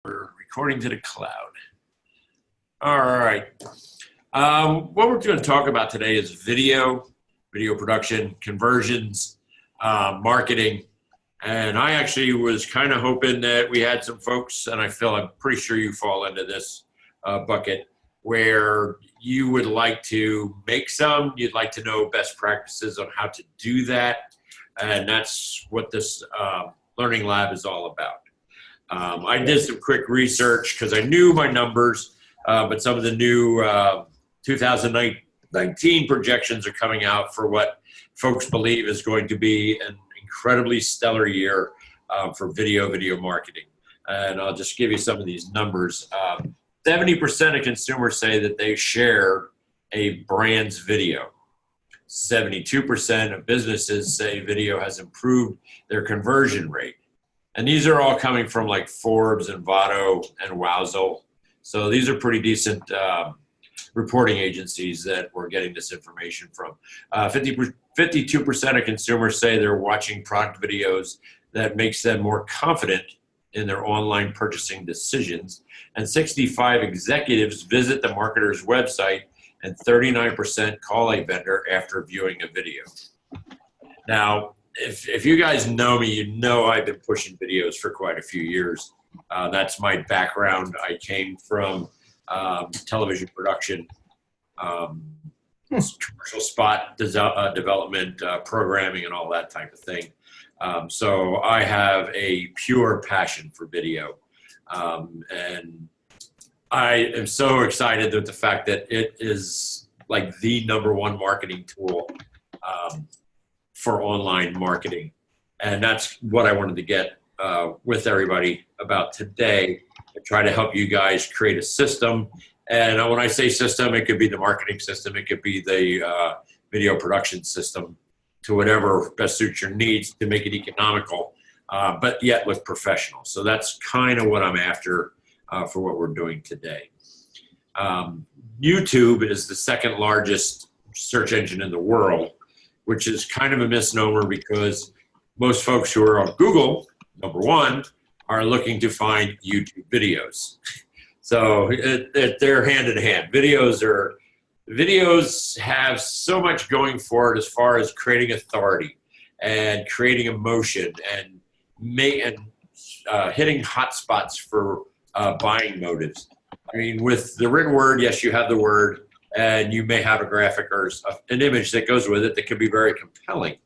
We're recording to the cloud. All right. What we're going to talk about today is video production, conversions, marketing. And I actually was kind of hoping that we had some folks, and I'm pretty sure you fall into this bucket, where you would like to make some, you'd like to know best practices on how to do that. And that's what this Learning Lab is all about. I did some quick research because I knew my numbers, but some of the new 2019 projections are coming out for what folks believe is going to be an incredibly stellar year for video marketing. And I'll just give you some of these numbers. 70% of consumers say that they share a brand's video. 72% of businesses say video has improved their conversion rate. And these are all coming from like Forbes and Vado and Wowzl. So these are pretty decent reporting agencies that we're getting this information from. 52% of consumers say they're watching product videos that makes them more confident in their online purchasing decisions. And 65 executives visit the marketer's website, and 39% call a vendor after viewing a video. Now, if you guys know me, you know I've been pushing videos for quite a few years. That's my background. I came from television production, commercial spot development, programming, and all that type of thing. So I have a pure passion for video. And I am so excited with the fact that it is like the #1 marketing tool for online marketing. And that's what I wanted to get with everybody about today, to try to help you guys create a system. And when I say system, it could be the marketing system, it could be the video production system, to whatever best suits your needs to make it economical, but yet look professional. So that's kind of what I'm after for what we're doing today. YouTube is the second largest search engine in the world, which is kind of a misnomer because most folks who are on Google, #1, are looking to find YouTube videos. So they're hand in hand. Videos have so much going for it as far as creating authority and creating emotion and hitting hot spots for buying motives. I mean, with the written word, yes, you have the word, and you may have a graphic or an image that goes with it that can be very compelling.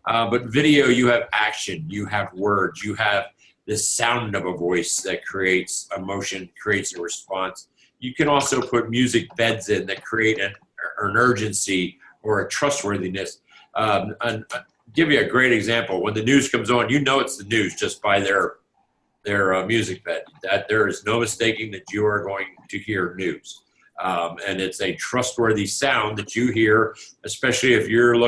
But video, you have action, you have words, you have the sound of a voice that creates emotion, creates a response. You can also put music beds in that create an urgency or a trustworthiness. And I'll give you a great example. When the news comes on, you know it's the news just by their music bed. That there is no mistaking that you are going to hear news. And it's a trustworthy sound that you hear, especially if you're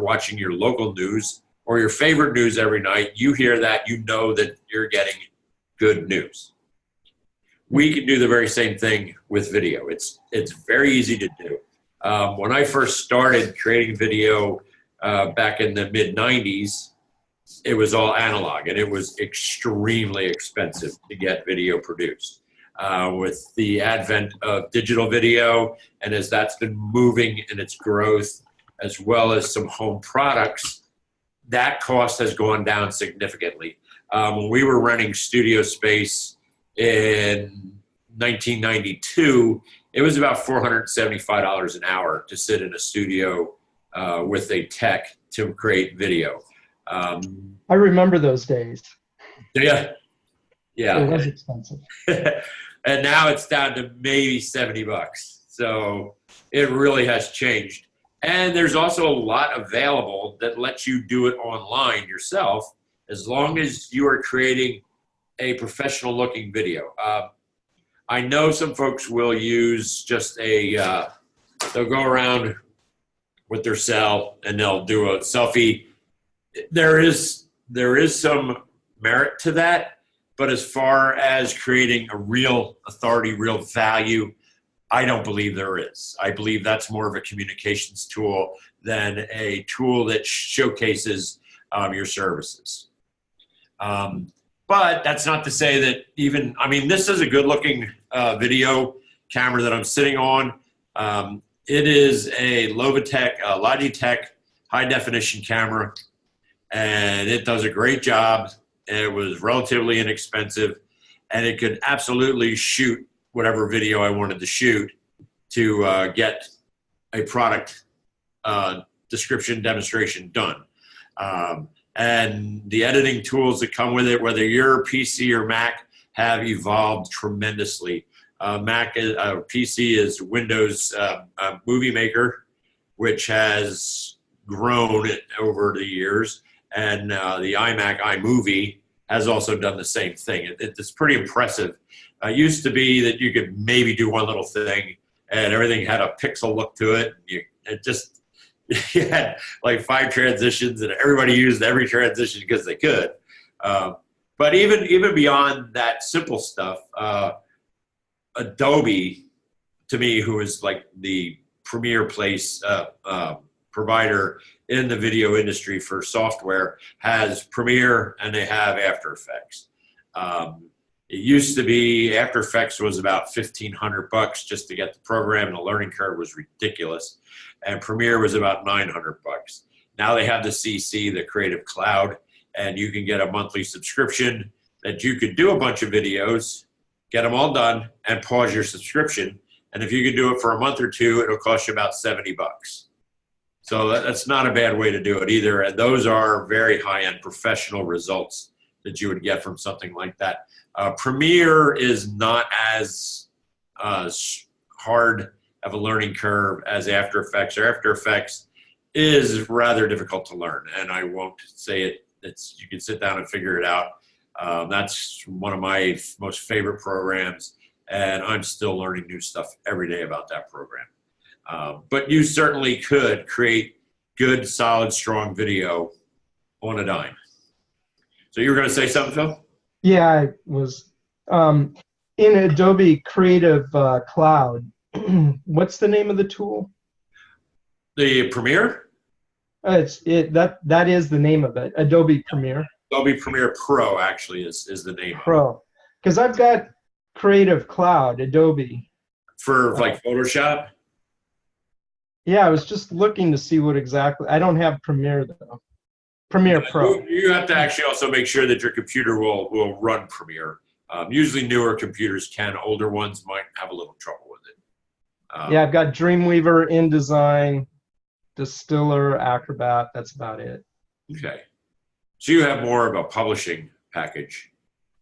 watching your local news or your favorite news every night. You hear that, you know that you're getting good news. We can do the very same thing with video. It's very easy to do. When I first started creating video back in the mid-90s, it was all analog, and it was extremely expensive to get video produced. With the advent of digital video, and as that's been moving in its growth, as well as some home products, that cost has gone down significantly. When we were renting studio space in 1992, it was about $475 an hour to sit in a studio with a tech to create video. I remember those days. Yeah. It was expensive. And now it's down to maybe $70. So it really has changed. And there's also a lot available that lets you do it online yourself, as long as you are creating a professional looking video. I know some folks will use just they'll go around with their cell and they'll do a selfie. There is some merit to that, but as far as creating a real authority, real value, I don't believe there is. I believe that's more of a communications tool than a tool that showcases your services. But that's not to say that even, I mean, this is a good looking video camera that I'm sitting on. It is a Logitech high definition camera, and it does a great job. It was relatively inexpensive, and it could absolutely shoot whatever video I wanted to shoot to get a product description demonstration done. And the editing tools that come with it, whether you're PC or Mac, have evolved tremendously. PC is Windows Movie Maker, which has grown over the years, and the iMac iMovie has also done the same thing. It's pretty impressive. It used to be that you could maybe do one little thing, and everything had a pixel look to it. You had like 5 transitions, and everybody used every transition because they could. But even beyond that simple stuff, Adobe, to me, who is like the premier provider in the video industry for software, has Premiere and they have After Effects. It used to be After Effects was about $1,500 just to get the program, and the learning curve was ridiculous. And Premiere was about $900. Now they have the CC, the Creative Cloud, and you can get a monthly subscription that you could do a bunch of videos, get them all done, and pause your subscription. And if you can do it for a month or two, it'll cost you about $70. So that's not a bad way to do it either. And those are very high-end professional results that you would get from something like that. Premiere is not as hard of a learning curve as After Effects. Or After Effects is rather difficult to learn, and I won't say it. You can sit down and figure it out. That's one of my most favorite programs, and I'm still learning new stuff every day about that program. But you certainly could create good, solid, strong video on a dime. So you were going to say something, Phil? Yeah, I was. In Adobe Creative Cloud, what's the name of the tool? The Premiere? That is the name of it, Adobe Premiere. Adobe Premiere Pro actually is the name. Pro. Because I've got Creative Cloud, Adobe. For like Photoshop? Yeah, I was just looking to see what exactly. I don't have Premiere though. Premiere Pro. You have to actually also make sure that your computer will run Premiere. Usually newer computers can. Older ones might have a little trouble with it. Yeah, I've got Dreamweaver, InDesign, Distiller, Acrobat. That's about it. Okay. So you have more of a publishing package.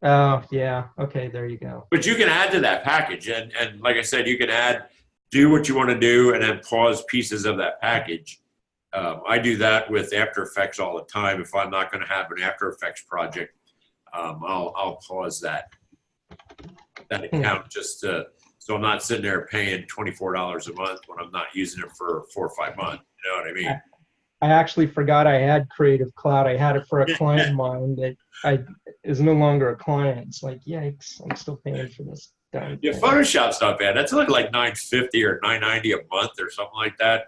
Oh, yeah. Okay, there you go. But you can add to that package. And like I said, you can do what you want to do and then pause pieces of that package. I do that with After Effects all the time. If I'm not going to have an After Effects project, I'll pause that account just so I'm not sitting there paying $24 a month when I'm not using it for 4 or 5 months. You know what I mean? I actually forgot I had Creative Cloud. I had it for a client of mine that is no longer a client. It's like, yikes, I'm still paying for this. Yeah, Photoshop's not bad. That's only like $950 or $990 a month or something like that.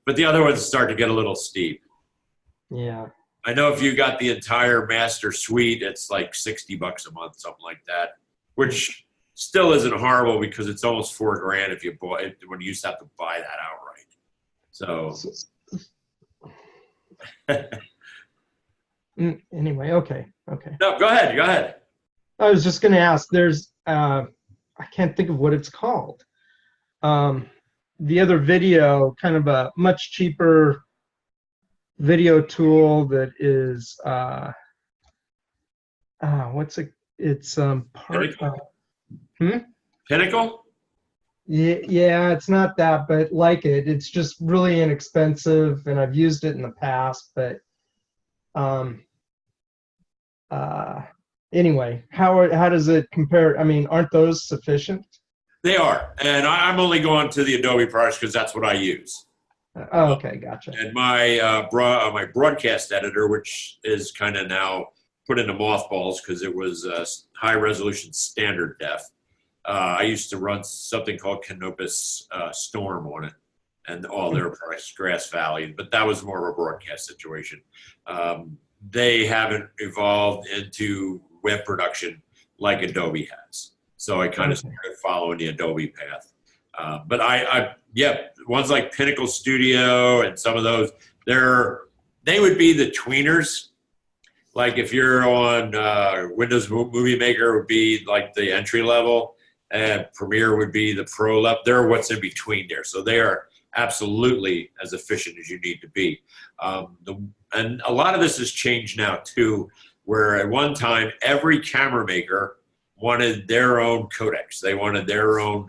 But the other ones start to get a little steep. Yeah. I know if you got the entire master suite, it's like $60 a month, something like that, which still isn't horrible because it's almost $4,000 if you bought it when you used to have to buy that outright. So. Anyway, okay. No, go ahead. I was just going to ask. There's I can't think of what it's called. The other video, kind of a much cheaper video tool that is what's it? It's part. Pinnacle? Yeah, it's not that, but like it. It's just really inexpensive, and I've used it in the past. But anyway, how does it compare? I mean, aren't those sufficient? They are, and I'm only going to the Adobe products because that's what I use. Oh, okay, gotcha. And my my broadcast editor, which is kind of now put into mothballs because it was high resolution standard def. I used to run something called Canopus Storm on it, and all their products, Grass Valley, but that was more of a broadcast situation. They haven't evolved into web production like Adobe has. So I kind of started following the Adobe path. But yeah, ones like Pinnacle Studio and some of those, they would be the tweeners. Like if you're on Windows Movie Maker would be like the entry level, and Premiere would be the pro level. They're what's in between there. So they are absolutely as efficient as you need to be. And a lot of this has changed now too, where at one time every camera maker wanted their own codecs. They wanted their own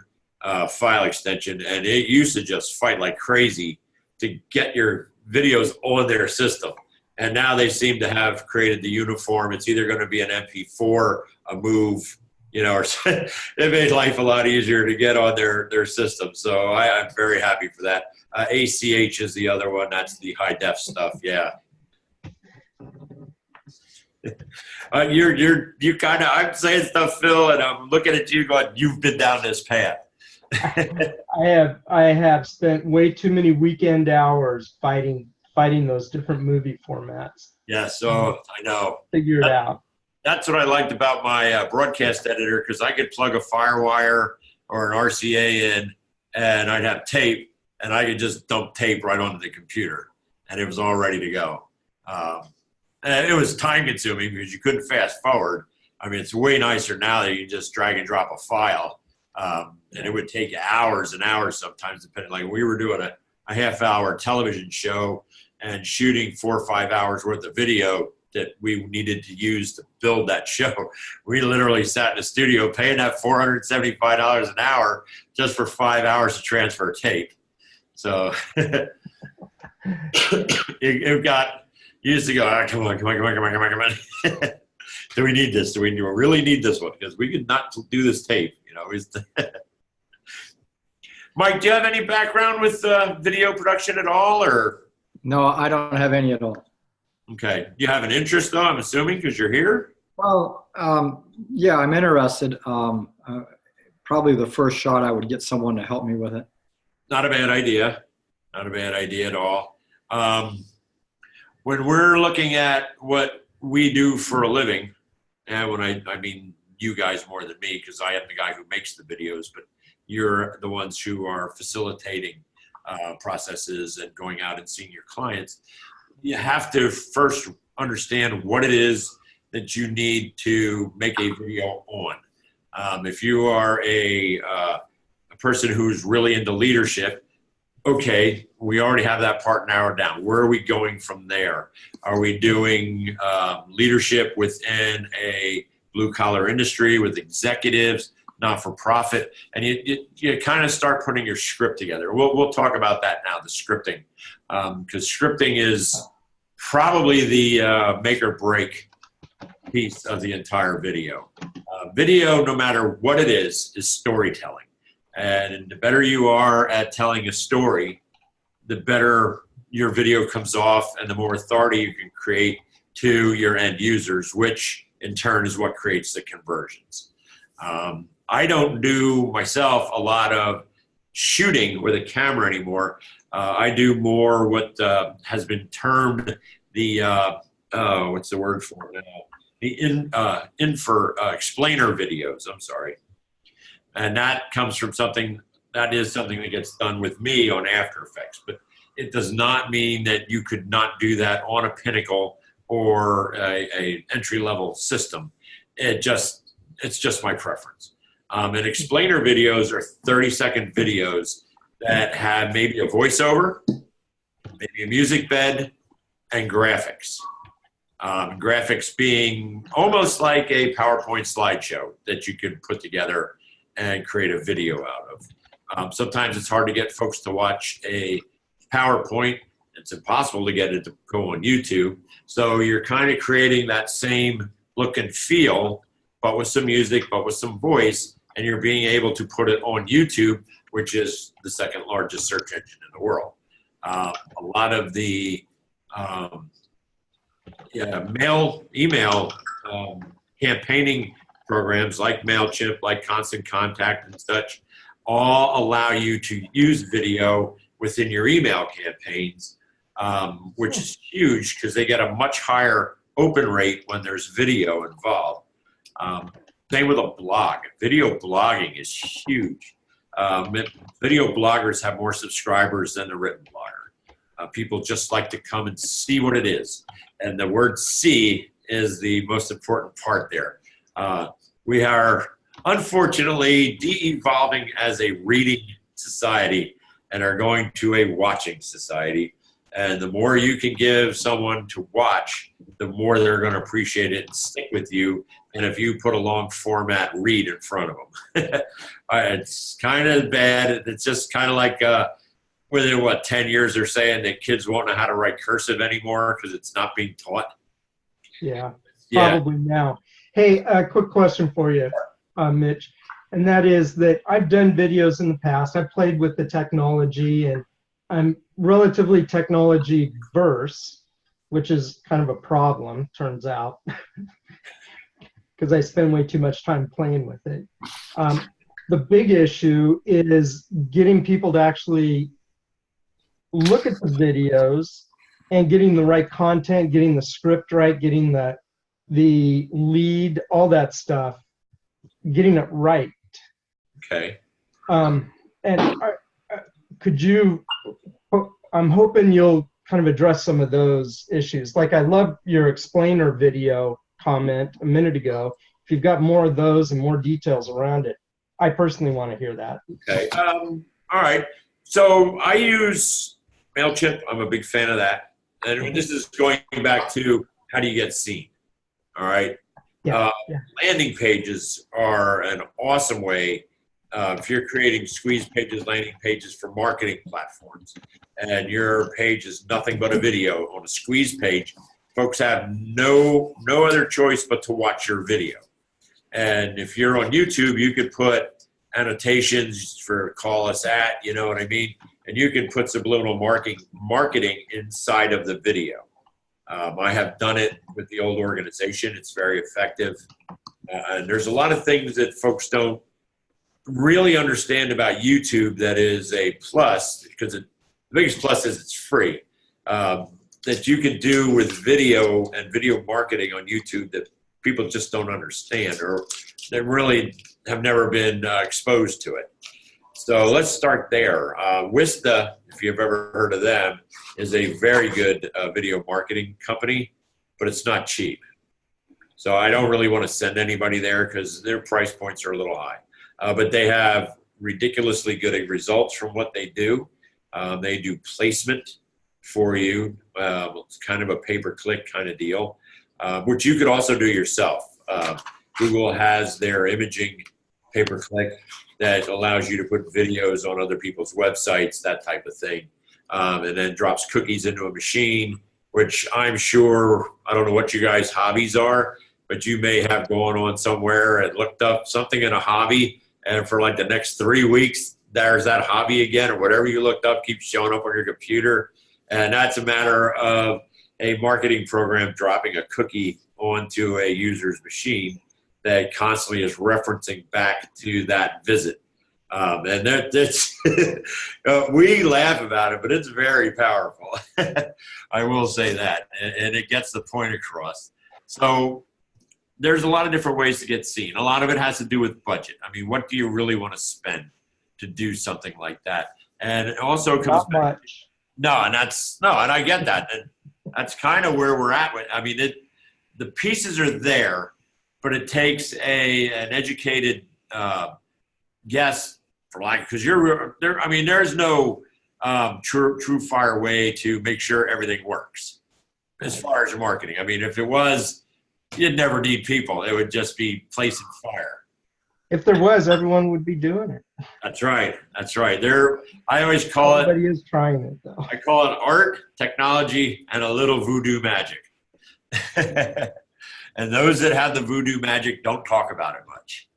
file extension, and it used to just fight like crazy to get your videos on their system. And now they seem to have created the uniform. It's either going to be an MP4, a MOV, you know, or it made life a lot easier to get on their system. So I'm very happy for that. ACH is the other one. That's the high def stuff. Yeah. You kind of, I'm saying stuff, Phil, and I'm looking at you going, you've been down this path. I have spent way too many weekend hours fighting those different movie formats. Yeah, so I know. Figure it out. That's what I liked about my broadcast editor, because I could plug a FireWire or an RCA in, and I'd have tape, and I could just dump tape right onto the computer, and it was all ready to go. And it was time consuming because you couldn't fast forward. I mean, it's way nicer now that you can just drag and drop a file. And it would take hours and hours sometimes, depending. Like we were doing a half-hour television show and shooting 4 or 5 hours worth of video that we needed to use to build that show. We literally sat in a studio paying that $475 an hour just for 5 hours to transfer tape. So it got, you used to go, oh, come on. Do we need this? Do we really need this one? Because we could not do this tape, you know. Mike, do you have any background with video production at all, or? No, I don't have any at all. Okay. You have an interest, though, I'm assuming, because you're here? Well, yeah, I'm interested. Probably the first shot I would get someone to help me with it. Not a bad idea. Not a bad idea at all. When we're looking at what we do for a living, and when I mean you guys more than me, because I am the guy who makes the videos, but you're the ones who are facilitating processes and going out and seeing your clients. You have to first understand what it is that you need to make a video on. If you are a person who's really into leadership, okay, we already have that part narrowed down. Where are we going from there? Are we doing leadership within a blue-collar industry with executives, not-for-profit? And you kind of start putting your script together. We'll talk about that now, the scripting, because scripting is probably the make or break piece of the entire video. Video, no matter what it is storytelling. And the better you are at telling a story, the better your video comes off and the more authority you can create to your end users, which in turn is what creates the conversions. I don't do myself a lot of shooting with a camera anymore. I do more what has been termed the, what's the word for it now? The explainer videos, I'm sorry. And that comes from something that gets done with me on After Effects. But it does not mean that you could not do that on a Pinnacle or a entry-level system. It's just my preference. And explainer videos are 30-second videos that have maybe a voiceover, maybe a music bed, and graphics. Graphics being almost like a PowerPoint slideshow that you could put together and create a video out of. Sometimes it's hard to get folks to watch a PowerPoint. It's impossible to get it to go on YouTube. So you're kind of creating that same look and feel, but with some music, but with some voice, and you're being able to put it on YouTube, which is the second largest search engine in the world. A lot of the email campaigning programs like MailChimp, like Constant Contact and such, all allow you to use video within your email campaigns, which is huge because they get a much higher open rate when there's video involved. Same with a blog. Video blogging is huge. Video bloggers have more subscribers than the written blogger. People just like to come and see what it is. And the word see is the most important part there. We are unfortunately de-evolving as a reading society and are going to a watching society. And the more you can give someone to watch, the more they're going to appreciate it and stick with you. And if you put a long format read in front of them, it's kind of bad. It's just kind of like within 10 years they're saying that kids won't know how to write cursive anymore because it's not being taught. Yeah, probably now. Hey, a quick question for you, Mitch, and that is that I've done videos in the past. I've played with the technology, and I'm relatively technology verse, which is kind of a problem, turns out, because I spend way too much time playing with it. The big issue is getting people to actually look at the videos and getting the right content, getting the script right, getting the lead, all that stuff, getting it right. Okay. Could you, I'm hoping you'll kind of address some of those issues. Like, I love your explainer video comment a minute ago. If you've got more of those and more details around it, I personally want to hear that. Okay. All right. So I use MailChimp. I'm a big fan of that. And this is going back to how do you get seen? All right. Yeah. Landing pages are an awesome way. If you're creating squeeze pages, landing pages for marketing platforms, and your page is nothing but a video on a squeeze page, folks have no other choice but to watch your video. And if you're on YouTube, you could put annotations for call us at, you know what I mean? And you can put subliminal marketing inside of the video. I have done it with the old organization. It's very effective. And there's a lot of things that folks don't really understand about YouTube that is a plus, because the biggest plus is it's free, that you can do with video and video marketing on YouTube that people just don't understand, or they really have never been exposed to it. So let's start there. Wista, if you've ever heard of them, is a very good video marketing company, but it's not cheap. So I don't really want to send anybody there because their price points are a little high. But they have ridiculously good results from what they do. They do placement for you. It's kind of a pay-per-click kind of deal, which you could also do yourself. Google has their imaging pay-per-click that allows you to put videos on other people's websites, that type of thing, and then drops cookies into a machine, which I'm sure, I don't know what you guys' hobbies are, but you may have gone on somewhere and looked up something in a hobby, and for like the next 3 weeks, there's that hobby again, or whatever you looked up keeps showing up on your computer. And that's a matter of a marketing program dropping a cookie onto a user's machine that constantly is referencing back to that visit. And that's we laugh about it, but it's very powerful. I will say that, and it gets the point across. So there's a lot of different ways to get seen. A lot of it has to do with budget. I mean, what do you really want to spend to do something like that? And it also comes Not much. and I get that. And that's kind of where we're at. I mean, the pieces are there, but it takes an educated guess, for like, because you're there. I mean, there's no true fire way to make sure everything works as far as your marketing. I mean, if it was, you'd never need people. It would just be placing fire. If there was, everyone would be doing it. That's right. That's right. I always call Everybody is trying it, though. I call it art, technology, and a little voodoo magic. And those that have the voodoo magic don't talk about it much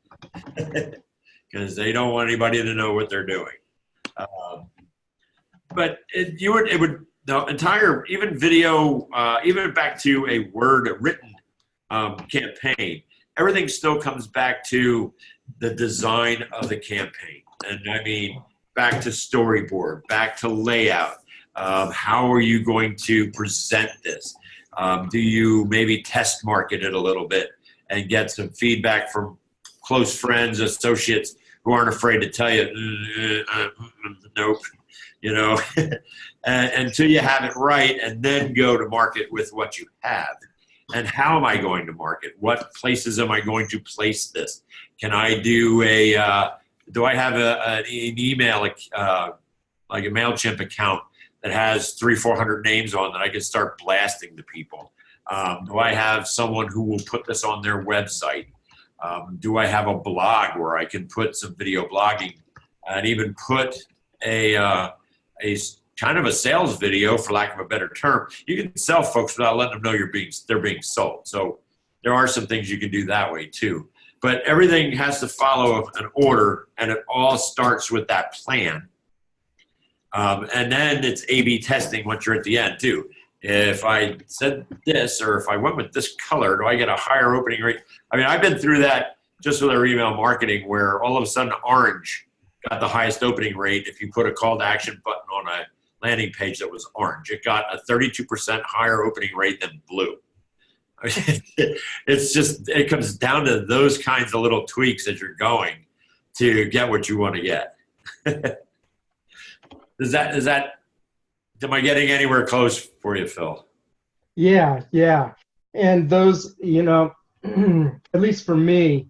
because they don't want anybody to know what they're doing. But the entire, even video, even back to a written campaign, everything still comes back to the design of the campaign. And I mean, back to storyboard, back to layout. How are you going to present this? Do you maybe test market it a little bit and get some feedback from close friends, associates who aren't afraid to tell you, nope, you know, until you have it right, and then go to market with what you have. And how am I going to market? What places am I going to place this? Can I do do I have an email, like a MailChimp account that has 300-400 names on that I can start blasting to people? Do I have someone who will put this on their website? Do I have a blog where I can put some video blogging and even put a kind of a sales video, for lack of a better term? You can sell folks without letting them know they're being sold. So there are some things you can do that way too. But everything has to follow an order, and it all starts with that plan. And then it's A/B testing once you're at the end too. If I said this, or if I went with this color, do I get a higher opening rate? I mean, I've been through that just with our email marketing, where all of a sudden orange got the highest opening rate. If you put a call to action button on a landing page that was orange, it got a 32% higher opening rate than blue. I mean, it comes down to those kinds of little tweaks as you're going to get what you want to get. Am I getting anywhere close for you, Phil? Yeah, yeah. And those, you know, at least for me,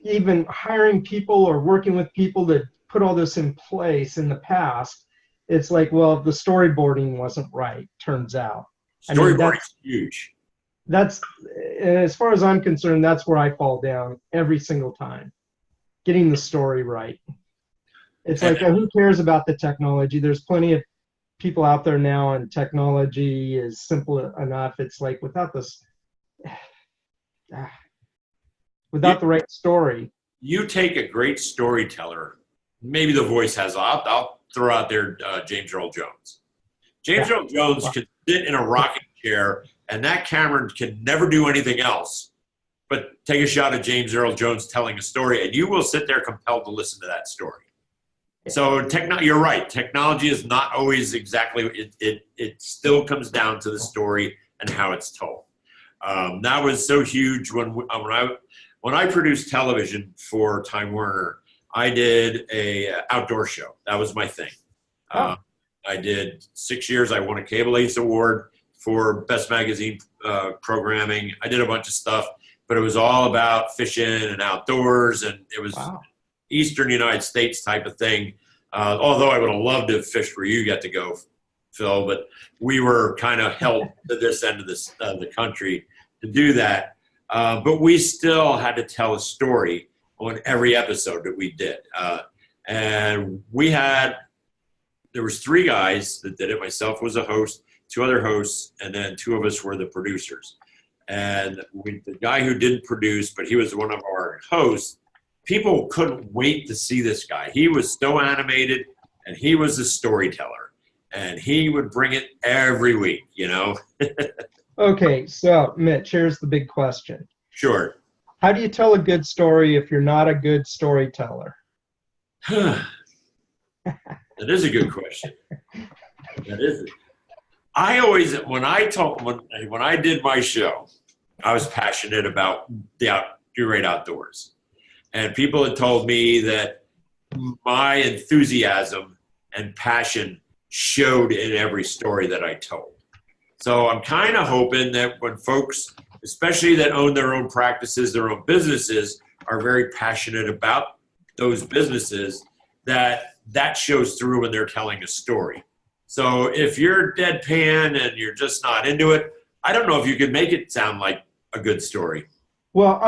even hiring people or working with people that put all this in place in the past, it's like, well, the storyboarding wasn't right, turns out. Storyboarding is huge. That's, as far as I'm concerned, that's where I fall down every single time, getting the story right. It's like, who cares about the technology? There's plenty of people out there now, and technology is simple enough. It's like, without this, without the right story. You take a great storyteller, maybe the voice has, I'll throw out there James Earl Jones. James Earl Jones could sit in a rocking chair, and that camera can never do anything else but take a shot at James Earl Jones telling a story, and you will sit there compelled to listen to that story. So you're right. Technology is not always exactly, it still comes down to the story and how it's told. That was so huge when I produced television for Time Warner. I did a outdoor show. That was my thing. I did 6 years. I won a Cable Ace Award for Best Magazine programming. I did a bunch of stuff, but it was all about fishing and outdoors, and it was Eastern United States type of thing. Although I would have loved to have fished where you got to go, Phil, but we were kind of held to this end of the country to do that. But we still had to tell a story on every episode that we did. And there was 3 guys that did it. Myself was a host, 2 other hosts, and then 2 of us were the producers. And the guy who didn't produce, but he was one of our hosts, people couldn't wait to see this guy. He was so animated, and he was a storyteller, and he would bring it every week, you know? Okay, so Mitch, here's the big question. Sure. How do you tell a good story if you're not a good storyteller? That is a good question. That is it. I always, when I did my show, I was passionate about the great outdoors. And people had told me that my enthusiasm and passion showed in every story that I told. So I'm kind of hoping that when folks, especially that own their own practices, their own businesses, are very passionate about those businesses, that shows through when they're telling a story. So if you're deadpan and you're just not into it, I don't know if you could make it sound like a good story. Well,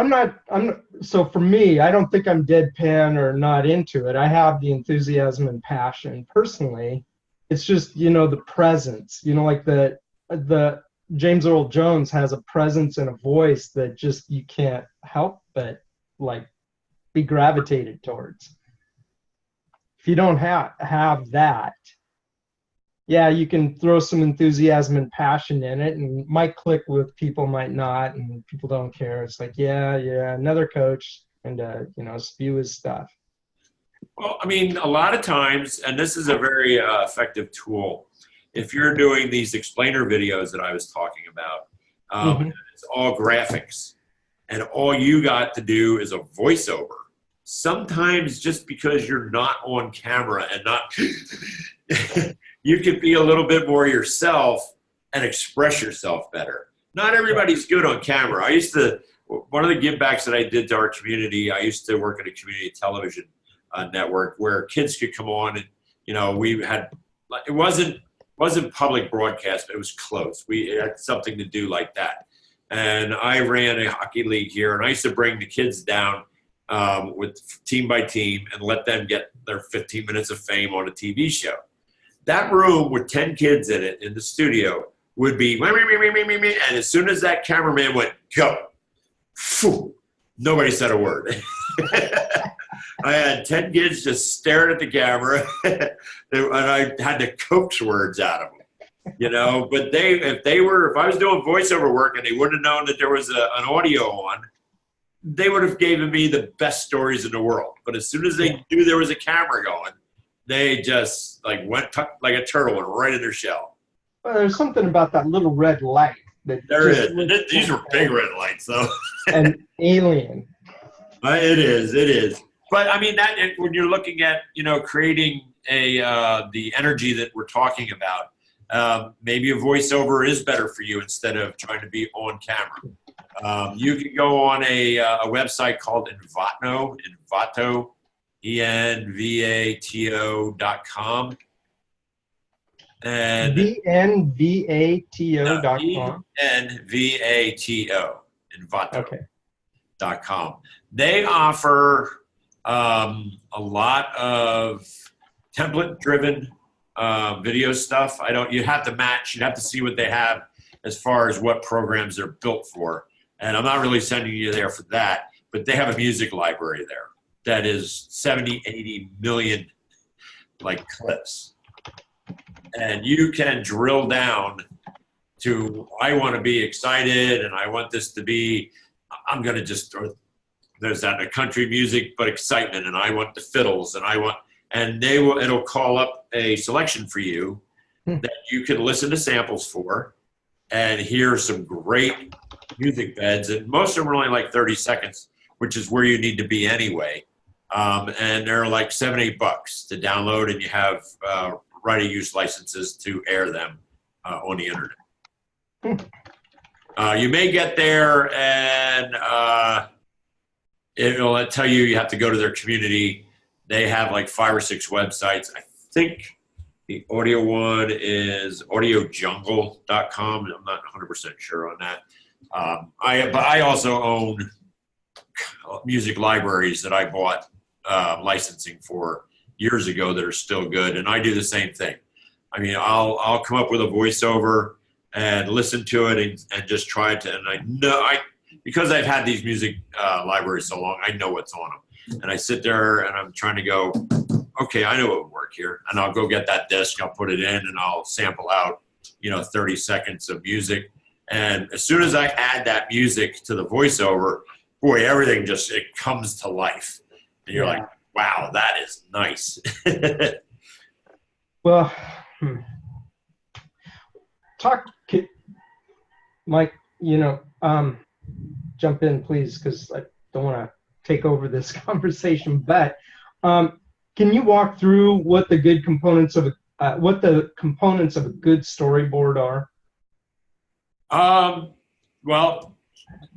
so for me, I don't think I'm deadpan or not into it. I have the enthusiasm and passion personally. It's just, the presence, like the James Earl Jones has a presence and a voice that just, you can't help but be gravitated towards. If you don't have that, yeah, you can throw some enthusiasm and passion in it, and might click with people, might not, and people don't care. It's like, yeah, another coach, and spew his stuff. Well, I mean, a lot of times, and this is a very effective tool, if you're doing these explainer videos that I was talking about, It's all graphics. And all you got to do is a voiceover. Sometimes just because you're not on camera and not, you can be a little bit more yourself and express yourself better. Not everybody's good on camera. One of the give backs that I did to our community, I used to work at a community television network where kids could come on and, we had, it wasn't public broadcast, but it was close. We had something to do like that. And I ran a hockey league here, and I used to bring the kids down with team by team and let them get their 15 minutes of fame on a TV show. That room with 10 kids in it in the studio would be, and as soon as that cameraman went, go, phew, nobody said a word. I had 10 kids just staring at the camera, and I had to coax words out of them. But if I was doing voiceover work and they wouldn't have known that there was an audio on, they would have given me the best stories in the world. But as soon as they knew there was a camera going, they just went like a turtle and right in their shell. Well, there's something about that little red light that there is. These were big red lights, though. And alien. It is. But I mean, when you're looking at creating the energy that we're talking about, maybe a voiceover is better for you instead of trying to be on camera. You can go on a website called Envato, ENVATO.com. And ENVATO.com. ENVATO, Envato.com. Okay. They offer a lot of template-driven video stuff. You'd have to match, you'd have to see what they have as far as what programs they're built for. And I'm not really sending you there for that, but they have a music library there that is 70, 80 million clips. And you can drill down to, I want to be excited and I want this to be, I'm going to just throw, there's that country music, but excitement. And I want the fiddles and it'll call up a selection for you that you can listen to samples for and hear some great music beds. And most of them are only 30 seconds, which is where you need to be anyway. And they're $7-8 to download, and you have right of use licenses to air them on the internet. You may get there and it'll tell you have to go to their community. They have 5 or 6 websites. I think the audio one is audiojungle.com. I'm not 100% sure on that. But I also own music libraries that I bought licensing for years ago that are still good, and I do the same thing. I mean, I'll come up with a voiceover and listen to it and just try to, and because I've had these music libraries so long, I know what's on them. And I sit there and I'm trying to go, okay, I know what would work here. And I'll go get that disc, I'll put it in, and I'll sample out, 30 seconds of music. And as soon as I add that music to the voiceover, boy, everything it comes to life. And you're like, wow, that is nice. Well, Mike, jump in, please, because I don't want to take over this conversation. But can you walk through what the components of a good storyboard are? Well,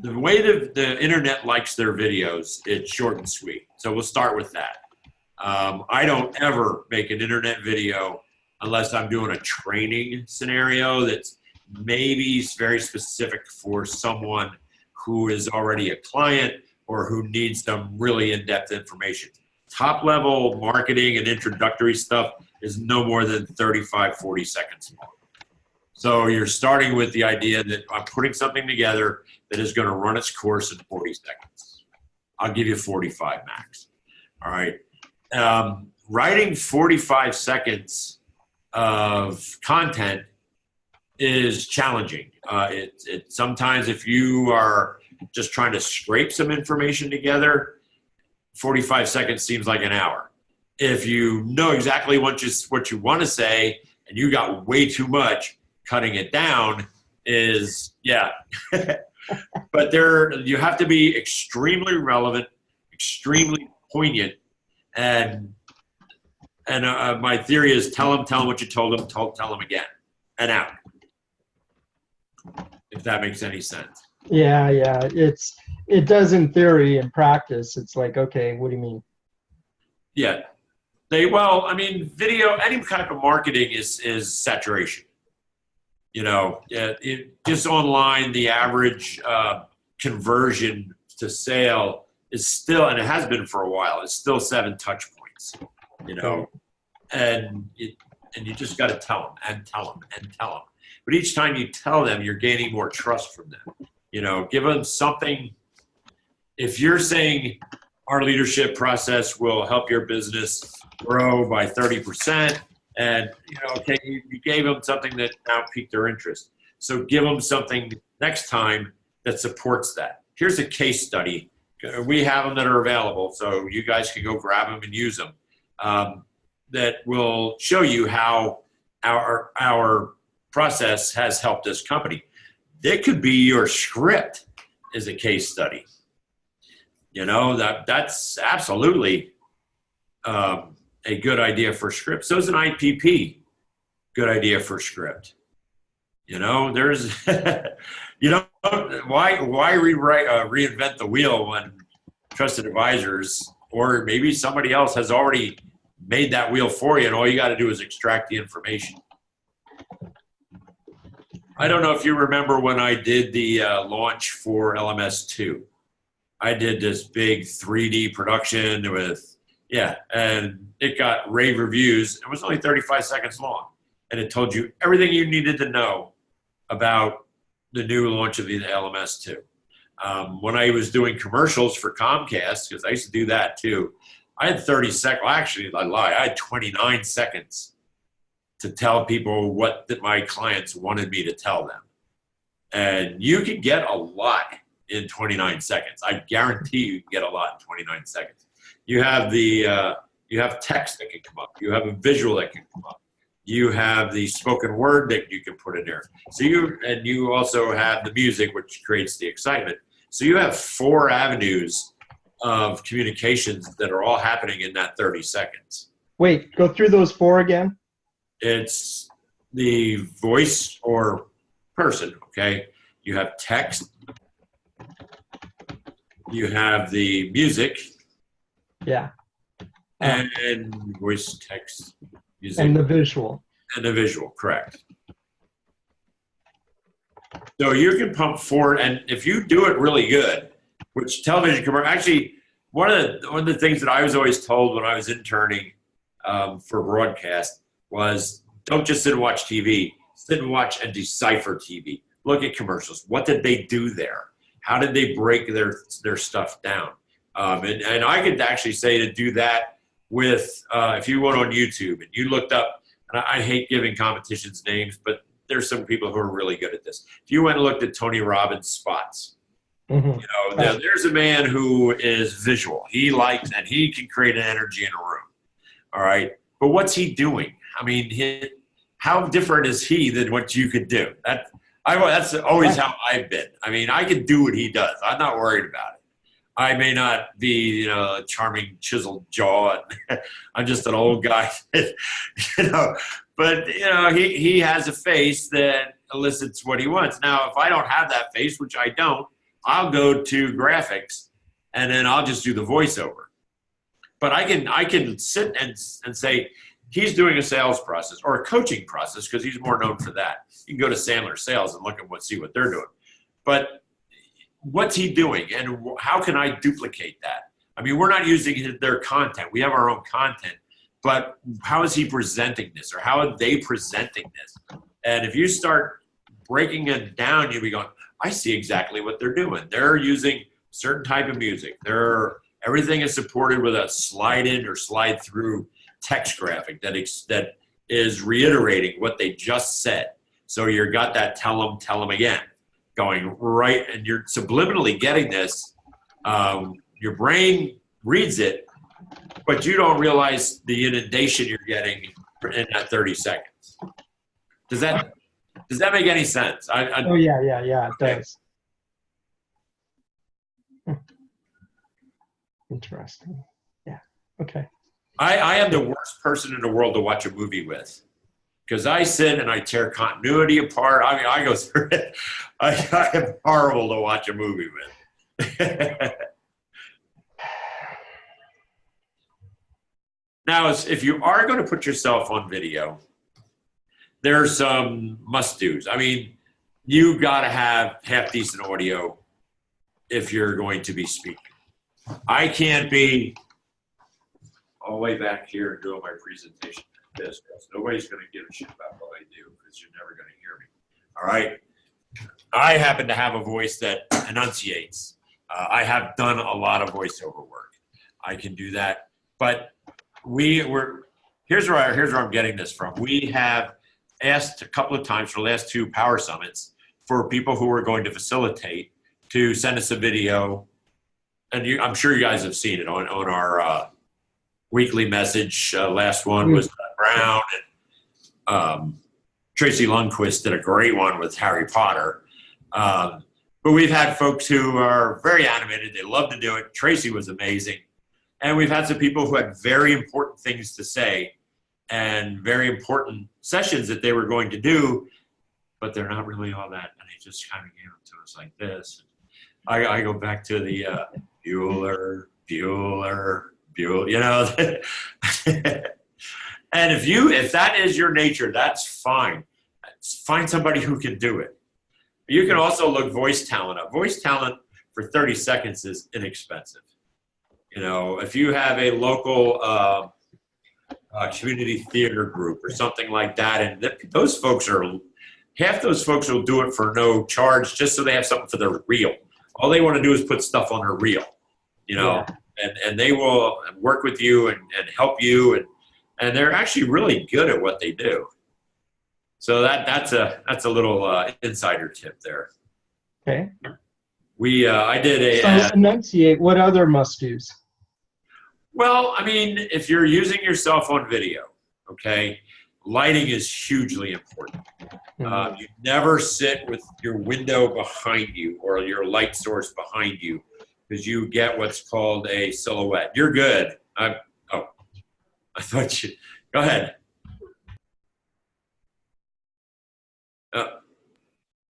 the way the internet likes their videos, it's short and sweet. So we'll start with that. I don't ever make an internet video unless I'm doing a training scenario that's maybe very specific for someone who is already a client or who needs some really in-depth information. Top level marketing and introductory stuff is no more than 35, 40 seconds long. So you're starting with the idea that I'm putting something together that is going to run its course in 40 seconds. I'll give you 45 max. All right. Writing 45 seconds of content is challenging. Sometimes if you are just trying to scrape some information together, 45 seconds seems like an hour. If you know exactly what you want to say and you got way too much, cutting it down is, yeah. But you have to be extremely relevant, extremely poignant, and my theory is tell them what you told them, tell them again, and out. If that makes any sense. Yeah, yeah. It does in theory. In practice, it's like, okay, what do you mean? Yeah. Video, any type of marketing is saturation. Just online, the average conversion to sale is still, and it has been for a while, it's still 7 touch points, and you just got to tell them and tell them and tell them. But each time you tell them, you're gaining more trust from them. Give them something. If you're saying our leadership process will help your business grow by 30%, and you gave them something that now piqued their interest. So give them something next time that supports that. Here's a case study. We have them that are available, so you guys can go grab them and use them. That will show you how our process has helped this company. It could be your script is a case study. That's absolutely a good idea for script. So is an IPP good idea for script. There's why reinvent the wheel when trusted advisors or maybe somebody else has already made that wheel for you, and all you got to do is extract the information. I don't know if you remember when I did the launch for LMS2. I did this big 3D production and it got rave reviews. It was only 35 seconds long, and it told you everything you needed to know about the new launch of the LMS2. When I was doing commercials for Comcast, because I used to do that too, I had 30 seconds. Well, actually, I lie. I had 29 seconds to tell people what my clients wanted me to tell them. And you can get a lot in 29 seconds. I guarantee you can get a lot in 29 seconds. You have you have text that can come up. You have a visual that can come up. You have the spoken word that you can put in there. So you also have the music, which creates the excitement. So you have 4 avenues of communications that are all happening in that 30 seconds. Wait, go through those 4 again. It's the voice or person, okay? You have text. You have the music. Yeah. And voice, text, music. And the visual. And the visual, correct. So you can pump 4, and if you do it really good, which television commercial, actually, one of the things that I was always told when I was interning for broadcast was don't just sit and watch TV, sit and watch and decipher TV. Look at commercials. What did they do there? How did they break their stuff down? And I could actually say to do that with, if you went on YouTube and you looked up, and I hate giving competitions names, but there's some people who are really good at this. If you went and looked at Tony Robbins' spots, there's a man who is visual. He likes, and he can create an energy in a room. All right. But what's he doing? I mean, how different is he than what you could do? That's always how I've been. I mean, I can do what he does. I'm not worried about it. I may not be, a charming chiseled jaw. And I'm just an old guy, but he has a face that elicits what he wants. Now, if I don't have that face, which I don't, I'll go to graphics and then I'll just do the voiceover. But I can sit and say, he's doing a sales process or a coaching process because he's more known for that. You can go to Sandler Sales and look at see what they're doing. But what's he doing and how can I duplicate that? I mean, we're not using their content. We have our own content. But how is he presenting this or how are they presenting this? And if you start breaking it down, you'll be going, I see exactly what they're doing. They're using certain type of music. Everything is supported with a slide in or slide through text graphic that is reiterating what they just said. So you got that tell them again going right, and you're subliminally getting this. Your brain reads it, but you don't realize the inundation you're getting in that 30 seconds. Does that Does that make any sense? Oh, yeah, it Okay. does. Hmm. Interesting. Yeah, okay. I am the worst person in the world to watch a movie with because I sit and I tear continuity apart. I mean, I go through it. I am horrible to watch a movie with. Now, if you are going to put yourself on video, there's some must-dos. I mean, you got to have half-decent audio if you're going to be speaking. I can't be all the way back here and doing my presentation like this because nobody's going to give a shit about what I do because you're never going to hear me. All right? I happen to have a voice that enunciates. I have done a lot of voiceover work. I can do that. But here's where I'm getting this from. We have asked a couple of times for the last 2 Power Summits for people who are going to facilitate to send us a video. And I'm sure you guys have seen it on our weekly message. Last one was Brown, and Tracy Lundquist did a great one with Harry Potter. But we've had folks who are very animated. They love to do it. Tracy was amazing. And we've had some people who had very important things to say and very important sessions that they were going to do, but they're not really all that. And they just kind of gave them to us like this. I go back to the Bueller, you know. And if that is your nature, that's fine. Find somebody who can do it. You can also look voice talent up. Voice talent for 30 seconds is inexpensive. You know, if you have a local community theater group or something like that, and those folks half those folks will do it for no charge just so they have something for their reel. All they want to do is put stuff on their reel, you know, and they will work with you and help you, and they're actually really good at what they do. So that's a little insider tip there. Okay. I did So enunciate. What other must-dos? Well, I mean, if you're using your cell phone video, okay, lighting is hugely important. You never sit with your window behind you or your light source behind you because you get what's called a silhouette. You're good. I thought you. Go ahead.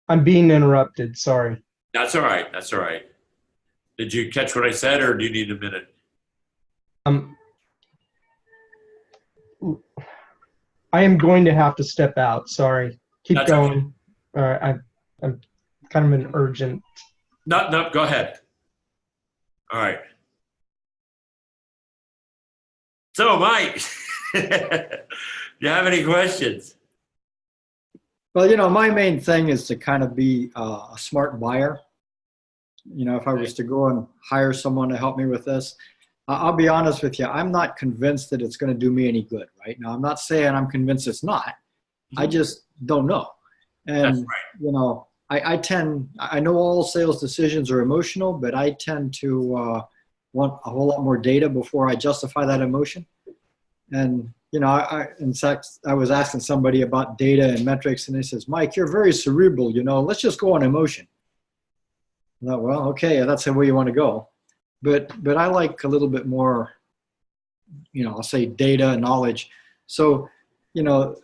I'm being interrupted. Sorry. That's all right. That's all right. Did you catch what I said, or do you need a minute? I am going to have to step out. Sorry. Keep That's going. All right. I'm kind of an urgent. No, go ahead. All right. So, Mike, you have any questions? Well, you know, my main thing is to kind of be a smart buyer. You know, if I was to go and hire someone to help me with this, I'll be honest with you, I'm not convinced that it's going to do me any good right now. I'm not saying I'm convinced it's not. I just don't know. And, That's right. you know, I know all sales decisions are emotional, but I tend to want a whole lot more data before I justify that emotion. And, you know, in fact, I was asking somebody about data and metrics, and they says, Mike, you're very cerebral, you know, let's just go on emotion. I thought, well, okay, that's the way you want to go. But I like a little bit more, you know, I'll say data and knowledge. So, you know,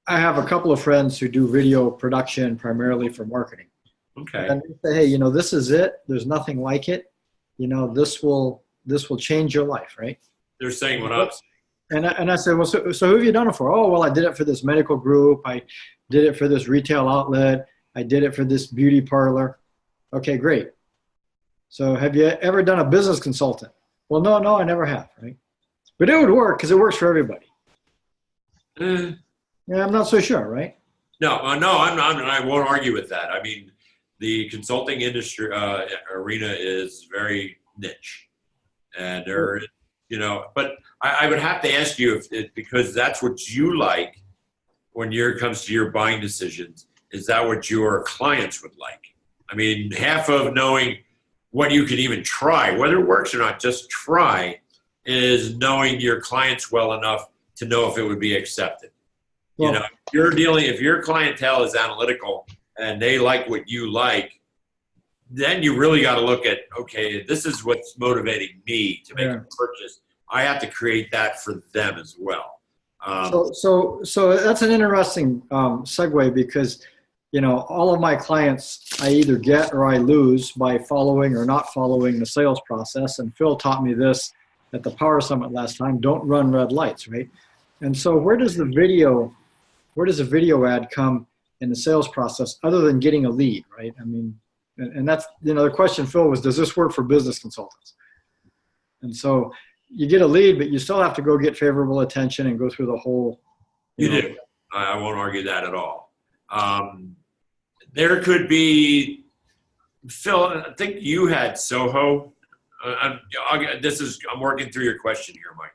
I have a couple of friends who do video production primarily for marketing. Okay. And they say, hey, you know, this is it. There's nothing like it. You know, this will change your life, right? They're saying what I'm saying. And I said, well, so who have you done it for? Oh, well, I did it for this medical group. I did it for this retail outlet. I did it for this beauty parlor. Okay, great. So have you ever done a business consultant? Well, no, I never have, right? But it would work because it works for everybody. Yeah, I'm not so sure, right? No, I won't argue with that. I mean, the consulting industry arena is very niche, and there, you know. But I would have to ask you because that's what you like when it comes to your buying decisions. Is that what your clients would like? I mean, half of knowing what you can even try, whether it works or not, just try, is knowing your clients well enough to know if it would be accepted. Well, If if your clientele is analytical and they like what you like, then you really got to look at, okay, this is what's motivating me to make a purchase. I have to create that for them as well. So that's an interesting segue, because, all of my clients I either get or I lose by following or not following the sales process. And Phil taught me this at the Power Summit last time: don't run red lights, right? And so where does a video ad come in the sales process other than getting a lead, right? I mean, and that's, the question, Phil, was, does this work for business consultants? And so you get a lead, but you still have to go get favorable attention and go through the whole. You do. I won't argue that at all. There could be, Phil, I think you had Soho. I'm working through your question here, Mike.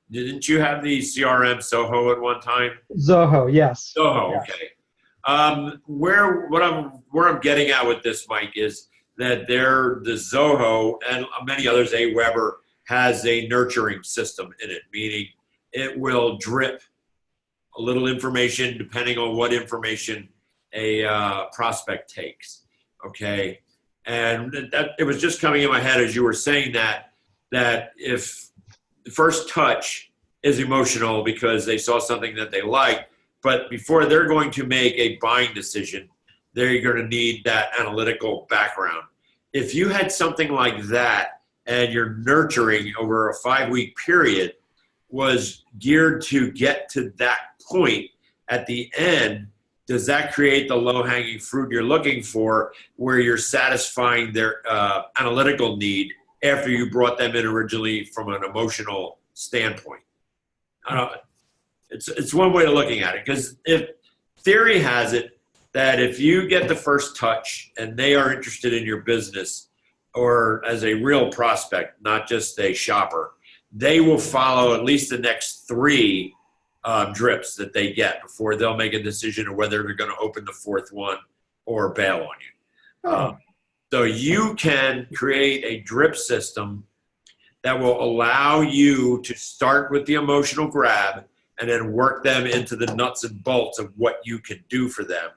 Didn't you have the CRM Soho at one time? Zoho, yes. Soho, yes. okay. Where I'm getting at with this, Mike, is that the Zoho and many others, AWeber, has a nurturing system in it, meaning it will drip a little information depending on what information a prospect takes. Okay, and that it was just coming in my head as you were saying that if the first touch is emotional because they saw something that they liked, but before they're going to make a buying decision, they're going to need that analytical background. If you had something like that and your nurturing over a 5-week period was geared to get to that point at the end, does that create the low-hanging fruit you're looking for, where you're satisfying their analytical need after you brought them in originally from an emotional standpoint? It's one way of looking at it, because if theory has it that if you get the first touch and they are interested in your business, or as a real prospect, not just a shopper, they will follow at least the next 3 drips that they get before they'll make a decision of whether they're going to open the 4th one or bail on you. So you can create a drip system that will allow you to start with the emotional grab and then work them into the nuts and bolts of what you can do for them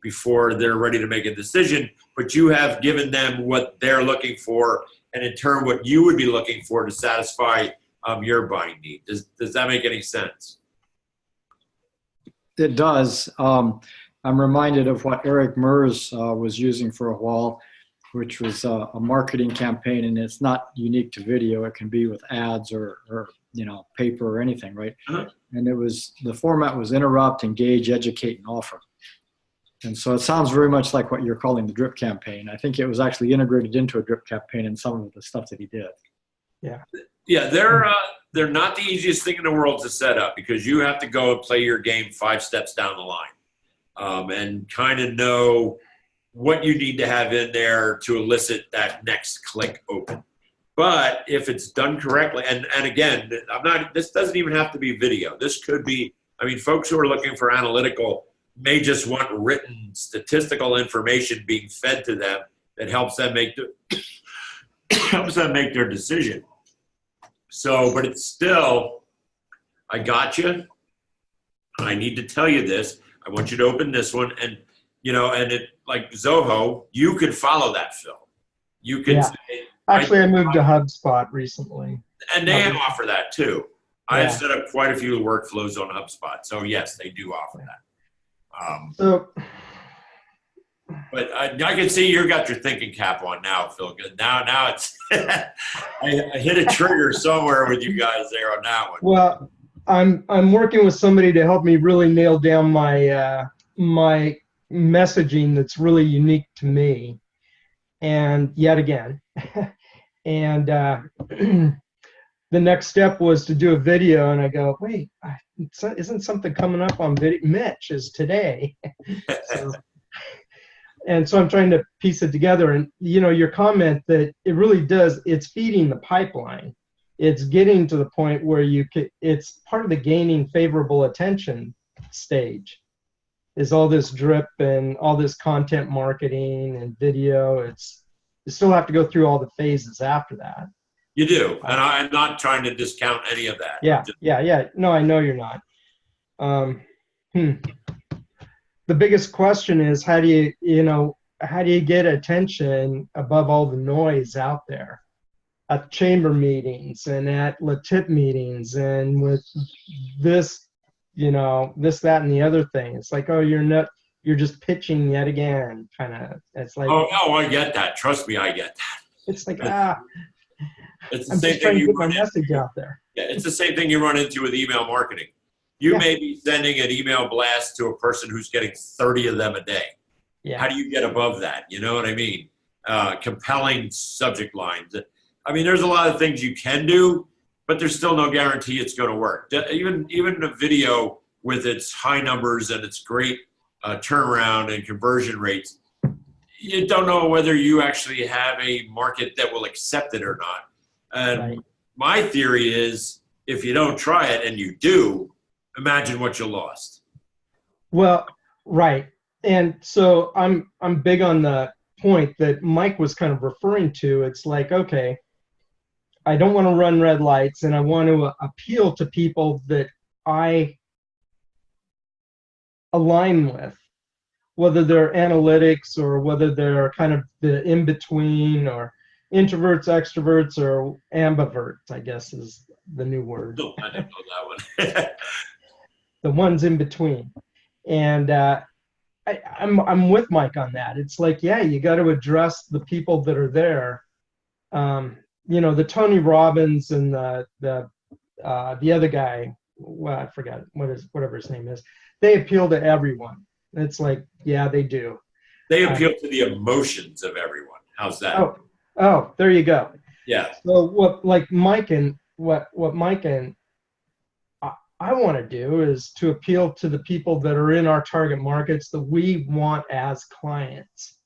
before they're ready to make a decision. But you have given them what they're looking for, and in turn what you would be looking for to satisfy your buying need. Does that make any sense? It does. I'm reminded of what Eric Mers was using for a while, which was a marketing campaign, and it's not unique to video. It can be with ads or paper or anything, right? Uh-huh. And the format was interrupt, engage, educate, and offer. And so it sounds very much like what you're calling the drip campaign. I think it was actually integrated into a drip campaign in some of the stuff that he did. Yeah. Yeah, they're not the easiest thing in the world to set up, because you have to go and play your game 5 steps down the line, and kind of know what you need to have in there to elicit that next click open. But if it's done correctly, and again, this doesn't even have to be video. This could be, folks who are looking for analytical may just want written statistical information being fed to them that helps them make their decision. So, but it's still, I got you. I need to tell you this. I want you to open this one, and and it, like Zoho, you could follow that, Phil. You could say, actually, I moved to HubSpot recently, and they offer that too. Yeah. I've set up quite a few workflows on HubSpot, so yes, they do offer that. But I can see you got your thinking cap on now, Phil. Good. Now it's I hit a trigger somewhere with you guys there on that one. Well, I'm working with somebody to help me really nail down my my messaging that's really unique to me, and yet again, and the next step was to do a video, and I go, wait, isn't something coming up on video? Mitch is today. And so I'm trying to piece it together. And, your comment that it really does, it's feeding the pipeline. It's getting to the point where it's part of the gaining favorable attention stage, is all this drip and all this content marketing and video. You still have to go through all the phases after that. You do. And I'm not trying to discount any of that. Yeah. No, I know you're not. Hmm. The biggest question is how do you get attention above all the noise out there at chamber meetings and at LATIP meetings and with this, this, that, and the other thing. It's like, oh, you're just pitching yet again, kind of. It's like, Oh, no, I get that. Trust me, I get that. it's like, It's the I'm same just trying thing to you get my run message into. out there. Yeah, it's the same thing you run into with email marketing. You Yeah. may be sending an email blast to a person who's getting 30 of them a day. Yeah. How do you get above that? You know what I mean? Compelling subject lines. I mean, there's a lot of things you can do, but there's still no guarantee it's going to work. Even a video with its high numbers and its great turnaround and conversion rates, you don't know whether you actually have a market that will accept it or not. And Right. my theory is, if you don't try it and you do, imagine what you lost. Well, right. And so I'm big on the point that Mike was kind of referring to. It's like, okay, I don't want to run red lights, and I want to appeal to people that I align with, whether they're analytics or whether they're kind of the in-between, or introverts, extroverts, or ambiverts, I guess is the new word. No, I didn't know that one. The ones in between. And I'm with Mike on that. It's like, yeah, you got to address the people that are there. The Tony Robbins and the other guy, well, I forgot whatever his name is. They appeal to everyone. It's like, yeah, they do. They appeal to the emotions of everyone. How's that? Oh, there you go. Yeah. So what Mike and I want to do is to appeal to the people that are in our target markets that we want as clients,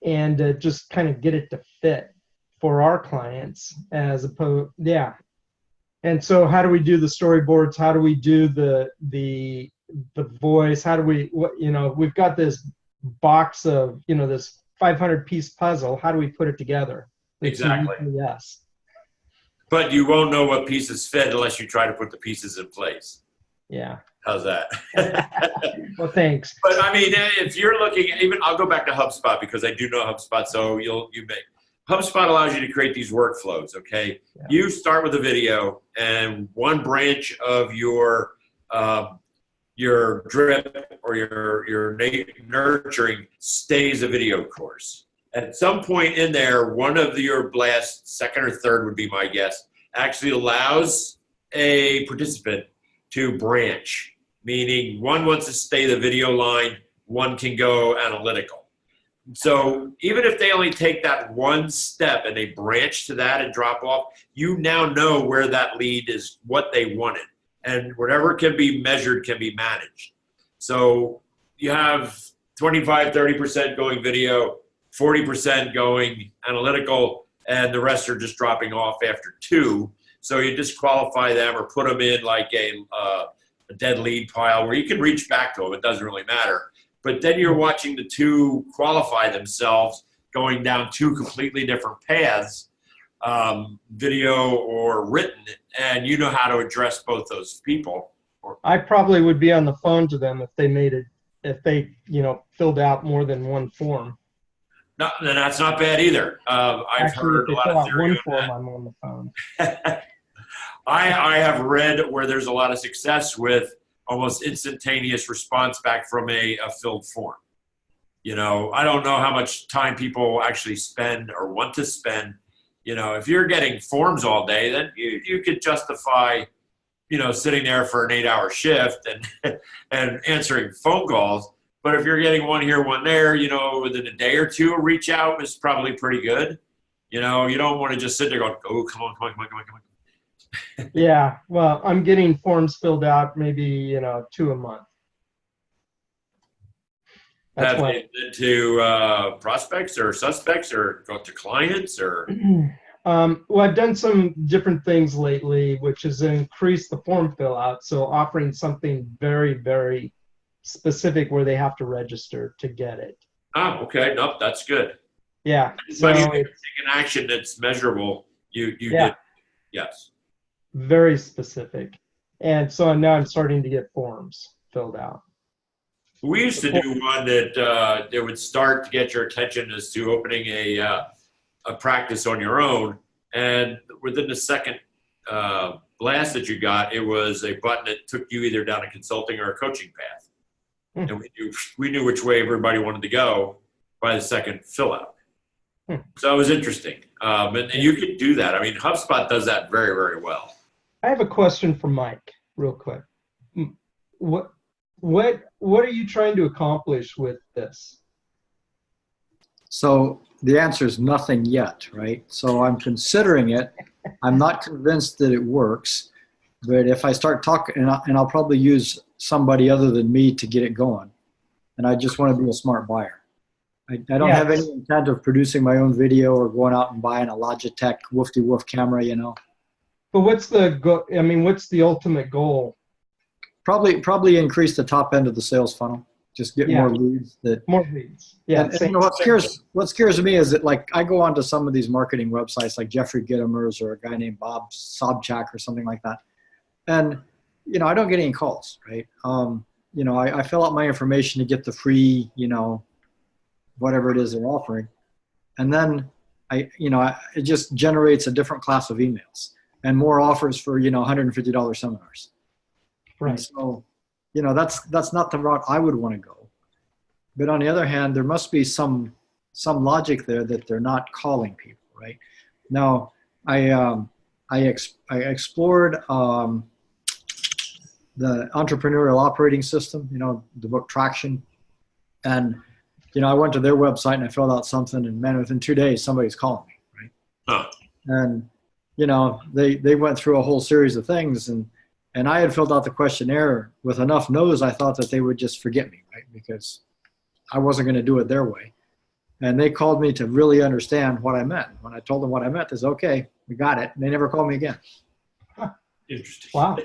and just kind of get it to fit for our clients as opposed, yeah. And so how do we do the storyboards? How do we do the voice? How do we, we've got this box of, this 500-piece puzzle. How do we put it together? Exactly. Yes. But you won't know what pieces fit unless you try to put the pieces in place. Yeah. How's that? Well, thanks. But I mean, if you're looking, I'll go back to HubSpot because I do know HubSpot. So HubSpot allows you to create these workflows. Okay. Yeah. You start with a video, and one branch of your drip or your nurturing stays a video course. At some point in there, one of your blasts, second or third would be my guess, actually allows a participant to branch, meaning one wants to stay the video line, one can go analytical. So even if they only take that one step and they branch to that and drop off, you now know where that lead is, what they wanted. And whatever can be measured can be managed. So you have 25, 30% going video, 40% going analytical, and the rest are just dropping off after 2. So you disqualify them or put them in like a dead lead pile where you can reach back to them. It doesn't really matter. But then you're watching the 2 qualify themselves going down 2 completely different paths, video or written, and you know how to address both those people. I probably would be on the phone to them if they filled out more than one form. No, that's not bad either. I've heard a lot of theory one form. I'm on the phone. I have read where there's a lot of success with almost instantaneous response back from a filled form. I don't know how much time people actually spend or want to spend. If you're getting forms all day, then you could justify, sitting there for an 8-hour shift and answering phone calls. But if you're getting one here, one there, within a day or 2, a reach out is probably pretty good. You don't want to just sit there going, oh, come on. Yeah, well, I'm getting forms filled out maybe, 2 a month. Have they been to prospects or suspects or go to clients or? Well, I've done some different things lately, which has increased the form fill out. So offering something very, very specific where they have to register to get it. Oh, okay. Nope, that's good. Yeah. So when you take an action that's measurable, you did. Yes. Very specific. And so now I'm starting to get forms. filled out. We used to do one that would start to get your attention as to opening a practice on your own, and within the second blast that you got, it was a button that took you either down a consulting or a coaching path, and we knew which way everybody wanted to go by the second fill out. So it was interesting, and you could do that. I mean, HubSpot does that very, very well. I have a question for Mike, real quick. What are you trying to accomplish with this? So the answer is nothing yet, right? So I'm considering it. I'm not convinced that it works, but if I start talking, and I'll probably use somebody other than me to get it going, and I just want to be a smart buyer. I don't have any intent of producing my own video or going out and buying a Logitech woofy-woof camera, you know. But what's the goal? I mean, what's the ultimate goal? Probably increase the top end of the sales funnel. Just get more leads. More leads. Yeah. And you know, what scares me is that, like, I go onto some of these marketing websites like Jeffrey Gitomer's or a guy named Bob Sobchak or something like that, and you know, I don't get any calls, right? You know, I fill out my information to get the free, you know, whatever it is they're offering, and then it just generates a different class of emails and more offers for, you know, $150 seminars. Right. And so, you know, that's not the route I would want to go. But on the other hand, there must be some logic there that they're not calling people, right? Now, I explored the entrepreneurial operating system, you know, the book Traction, and you know, I went to their website and I filled out something, and man, within 2 days, somebody's calling me, right? Huh. And you know, they went through a whole series of things, and I had filled out the questionnaire with enough no's. I thought that they would just forget me, right? Because I wasn't going to do it their way. And they called me to really understand what I meant. When I told them what I meant, they said, okay, we got it. And they never called me again. Huh. Interesting. Wow.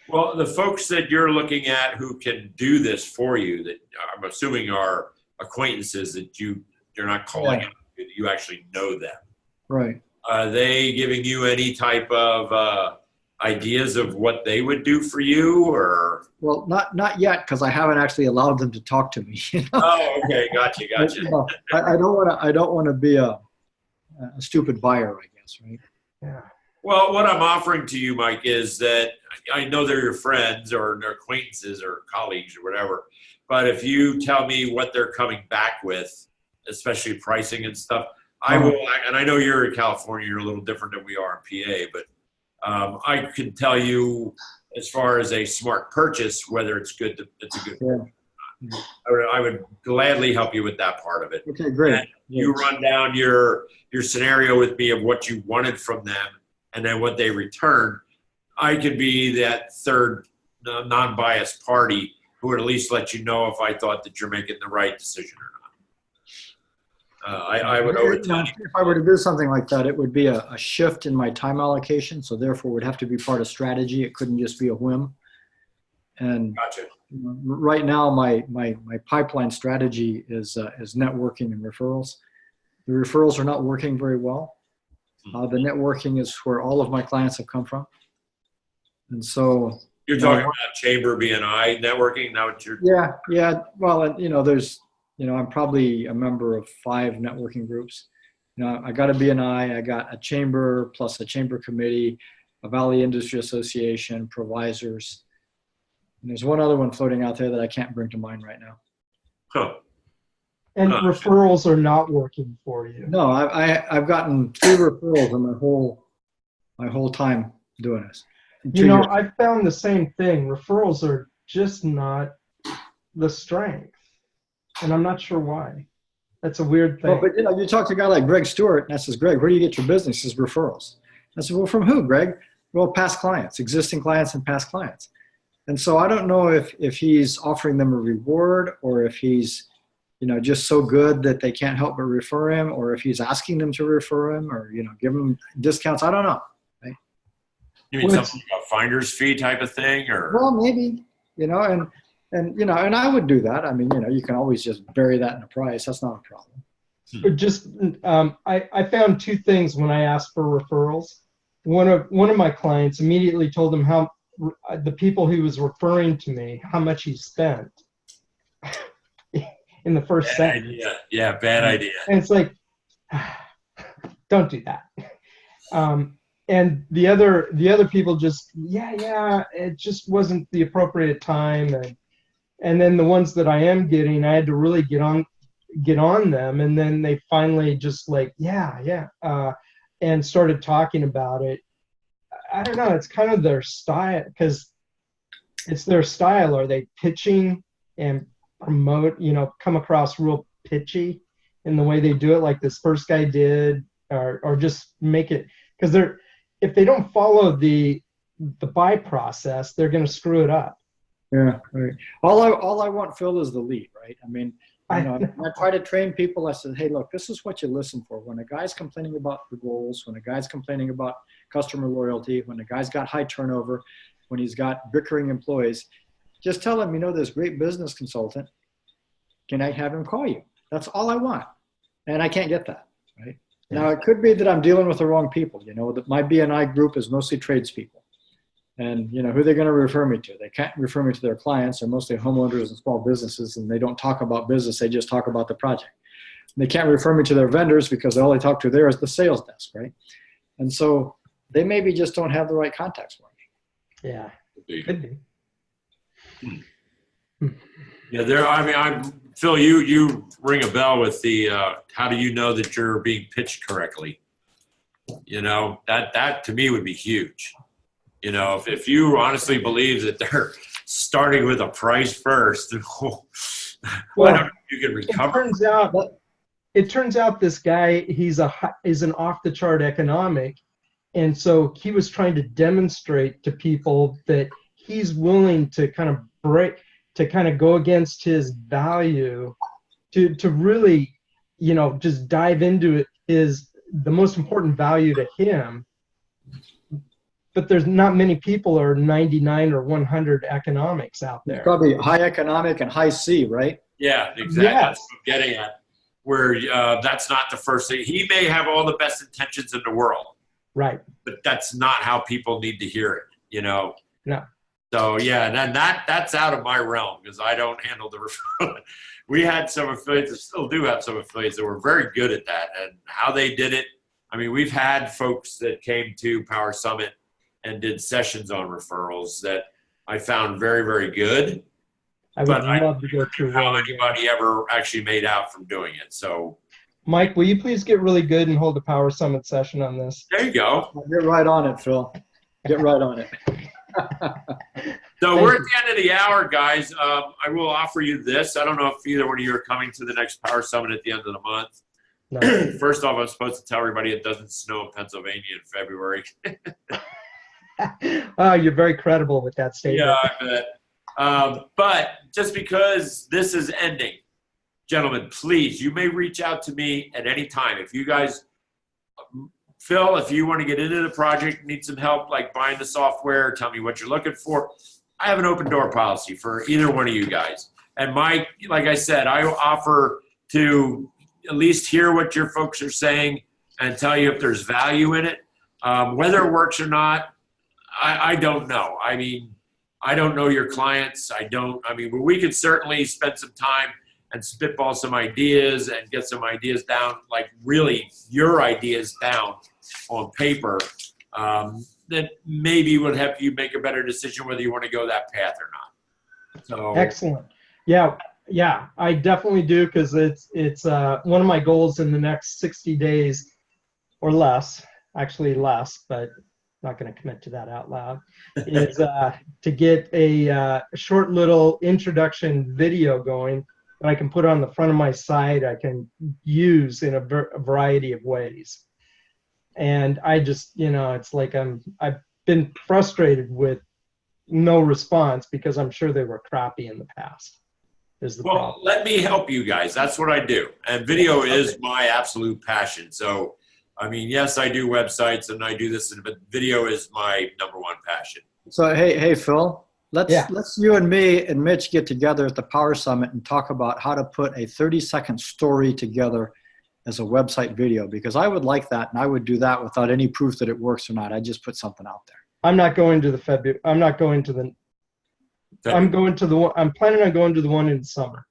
Well, the folks that you're looking at who can do this for you, that I'm assuming are acquaintances that you're not calling out, you actually know them. Right. Are they giving you any type of ideas of what they would do for you, or? Well, not yet, because I haven't actually allowed them to talk to me. You know? Oh, okay, gotcha. You know, I don't want to be a stupid buyer, I guess, right? Yeah. Well, what I'm offering to you, Mike, is that I know they're your friends or their acquaintances or colleagues or whatever, but if you tell me what they're coming back with, especially pricing and stuff, I will, and I know you're in California, you're a little different than we are in PA, but I can tell you as far as a smart purchase, whether it's good, it's a good one. I would gladly help you with that part of it. Okay, great. And you run down your scenario with me of what you wanted from them and then what they returned. I could be that third non-biased party who would at least let you know if I thought that you're making the right decision or not. I would owe it to you. If I were to do something like that, it would be a shift in my time allocation, so therefore would have to be part of strategy. It couldn't just be a whim. And Gotcha. Right now, my pipeline strategy is networking and referrals. The referrals are not working very well. The networking is where all of my clients have come from. And so you're talking about Chamber BNI networking now. Yeah. Well, you know, I'm probably a member of 5 networking groups. You know, I got a BNI, I got a chamber plus a chamber committee, a Valley Industry Association, provisors. And there's one other one floating out there that I can't bring to mind right now. Huh. And referrals are not working for you. No, I've gotten 3 referrals in my whole time doing this. You know, I found the same thing. Referrals are just not the strength. And I'm not sure why. That's a weird thing. Well, but you know, you talk to a guy like Greg Stewart, and I says, Greg, where do you get your business? He says, referrals. I said, well, from who, Greg? Well, past clients, existing clients and past clients. And so I don't know if he's offering them a reward, or if he's, you know, just so good that they can't help but refer him, or if he's asking them to refer him, or, you know, give them discounts. I don't know. Right? You mean something about finder's fee type of thing, or? Well, maybe, you know, and you know, and I would do that. I mean, you know, you can always just bury that in a price. That's not a problem. But just, I found 2 things when I asked for referrals. One of my clients immediately told them how the people he was referring to me, how much he spent in the first sentence. Idea. Yeah, bad idea. And it's like, don't do that. And the other people just, yeah, it just wasn't the appropriate time. And then the ones that I am getting, I had to really get on them. And then they finally just like, and started talking about it. I don't know. It's kind of their style, because it's their style. Are they pitching and promote, come across real pitchy in the way they do it, like this first guy did, or just make it, because if they don't follow the buy process, they're going to screw it up. Yeah, right. All I want, Phil, is the lead, right? I mean, I try to train people. I said, hey, look, this is what you listen for. When a guy's complaining about the goals, when a guy's complaining about customer loyalty, when a guy's got high turnover, when he's got bickering employees, just tell him, this great business consultant. Can I have him call you? That's all I want. And I can't get that, right? Yeah. Now, it could be that I'm dealing with the wrong people. That my BNI group is mostly tradespeople. And, who they're going to refer me to. They can't refer me to their clients. They're mostly homeowners and small businesses, and they don't talk about business. They just talk about the project. And they can't refer me to their vendors because all they talk to there is the sales desk, right? And so they maybe just don't have the right contacts for me. Yeah, could be. Yeah, Phil, you ring a bell with the, how do you know that you're being pitched correctly? That to me would be huge. If you honestly believe that they're starting with a price first, well, I don't know if you can recover. It turns out this guy, is an off the chart economic. And so he was trying to demonstrate to people that he's willing to kind of go against his value to really, just dive into it, is the most important value to him. But there's not many people are 99 or 100 economics out there. Probably high economic and high C, right? Yeah, exactly. Yes. That's what I'm getting at. Where that's not the first thing. He may have all the best intentions in the world. Right. But that's not how people need to hear it, No. So, yeah, and then that's out of my realm, because I don't handle the referral. We had some affiliates, still do have some affiliates that were very good at that, and how they did it. I mean, we've had folks that came to Power Summit and did sessions on referrals that I found very, very good. I would love to go through how anybody ever actually made out from doing it. So, Mike, will you please get really good and hold a Power Summit session on this? There you go. Get right on it, Phil. Get right on it. So we're at the end of the hour, guys. I will offer you this. I don't know if either one of you are coming to the next Power Summit at the end of the month. No. First off, I'm supposed to tell everybody it doesn't snow in Pennsylvania in February. Oh, you're very credible with that statement. Yeah, I bet. But just because this is ending, gentlemen, please, you may reach out to me at any time. If you guys, Phil, if you want to get into the project, need some help like buying the software, tell me what you're looking for. I have an open door policy for either one of you guys. And Mike, like I said, I offer to at least hear what your folks are saying and tell you if there's value in it. Whether it works or not, I don't know. I mean, I don't know your clients. But we could certainly spend some time and spitball some ideas and get some ideas down, like really your ideas down on paper, that maybe would help you make a better decision whether you want to go that path or not. So excellent. Yeah, I definitely do, because it's one of my goals in the next 60 days or less, actually less, but not going to commit to that out loud, is to get a short little introduction video going that I can put on the front of my site. I can use in a variety of ways. And I just, it's like I've been frustrated with no response, because I'm sure they were crappy in the past. Well, let me help you guys. That's what I do. And video is my absolute passion. So, I mean, yes, I do websites and I do this, but video is my number one passion. So, hey, Phil, let's you and me and Mitch get together at the Power Summit and talk about how to put a 30-second story together as a website video, because I would like that, and I would do that without any proof that it works or not. I just put something out there. I'm not going to the February. I'm not going to the. I'm going to the one. I'm planning on going to the one in summer.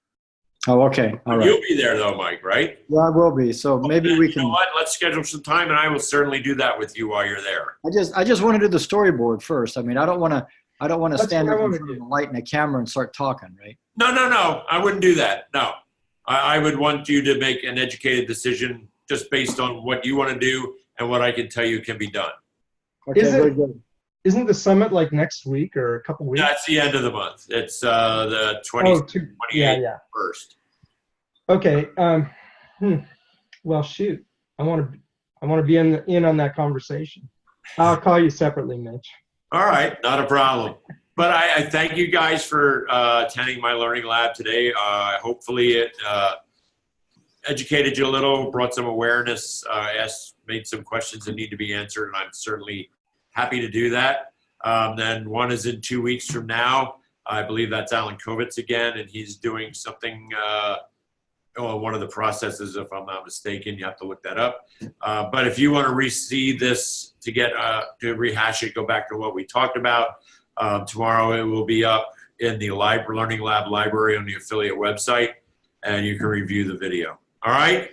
Oh, okay. All right. You'll be there though, Mike, right? Yeah, I will be. So maybe we You know can. what? Let's schedule some time, and I will certainly do that with you while you're there. I just want to do the storyboard first. I mean, I don't want to That's stand what I up in wanna front of do. the light and a camera and start talking, right? No, I wouldn't do that. No, I would want you to make an educated decision just based on what you want to do and what I can tell you can be done. Okay, Is it- very good. Isn't the summit like next week or a couple weeks? That's the end of the month. It's the 28th, yeah. first. Okay. Well, shoot. I want to be in on that conversation. I'll call you separately, Mitch. All right, not a problem. But I thank you guys for attending my learning lab today. Hopefully it educated you a little, brought some awareness, made some questions that need to be answered, and I'm certainly happy to do that. Then one is in 2 weeks from now. I believe that's Alan Kovitz again, and he's doing something, one of the processes, if I'm not mistaken. You have to look that up. But if you want to re-see this to get to rehash it, go back to what we talked about. Tomorrow it will be up in the Learning Lab library on the affiliate website, and you can review the video. All right?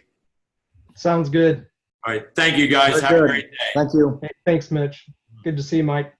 Sounds good. All right. Thank you, guys. Very Have a good. great day. Thank you. Hey, thanks, Mitch. Good to see you, Mike.